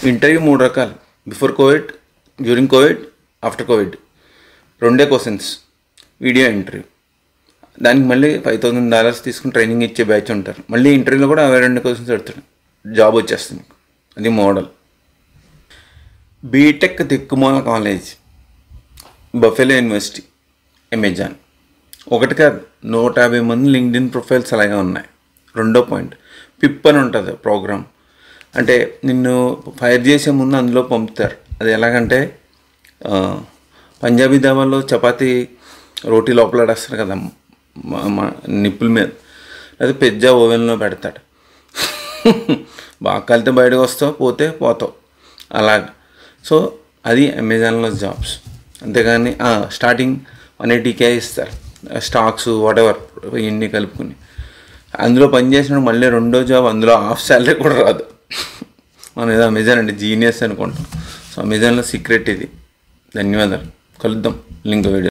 Interview 3 రకాలు. Before Covid, during Covid, after Covid. 2 questions. Video interview. దానికి మళ్ళీ $5,000 తీసుకుని ట్రైనింగ్ ఇచ్చే బ్యాచ్ ఉంటారు. మళ్ళీ ఇంటర్వ్యూలో కూడా 2 క్వశ్చన్స్ పెడతాడు. జాబ్ వచ్చేస్తుంది మీకు. అది మోడల్. బీటెక్ దిక్కుమాల కాలేజ్, బఫెలో యూనివర్సిటీ, అమెజాన్. ఒకటి కాదు, 150 మంది లింక్డ్ఇన్ ప్రొఫైల్స్ అలాగే ఉన్నాయి. రెండో పాయింట్, పిప్ అని ఉంటుంది ప్రోగ్రామ్. అంటే నిన్ను ఫైర్ చేసే ముందు అందులో పంపుతారు. అది ఎలాగంటే పంజాబీ దాబాలో చపాతీ రోటీ లోపలాడేస్తారు కదా నిప్పుల మీద, లేదా పిజ్జా ఓవెన్లో పెడతాడు. బాగా కలితే బయటకు వస్తావు, పోతే పోతావు అలాగ. సో అది అమెజాన్లో జాబ్స్. అంతేగాని స్టార్టింగ్ 180K ఇస్తారు, స్టాక్స్ వాటెవర్ ఇవన్నీ కలుపుకుని. అందులో పనిచేసినప్పుడు మళ్ళీ రెండో జాబ్, అందులో హాఫ్ శాలరీ కూడా రాదు. మనం ఏదో అమెజాన్ అంటే జీనియస్ అనుకుంటాం. సో అమెజాన్లో సీక్రెట్ ఇది. ధన్యవాదాలు. కలుద్దాం ఇంకో వీడియో.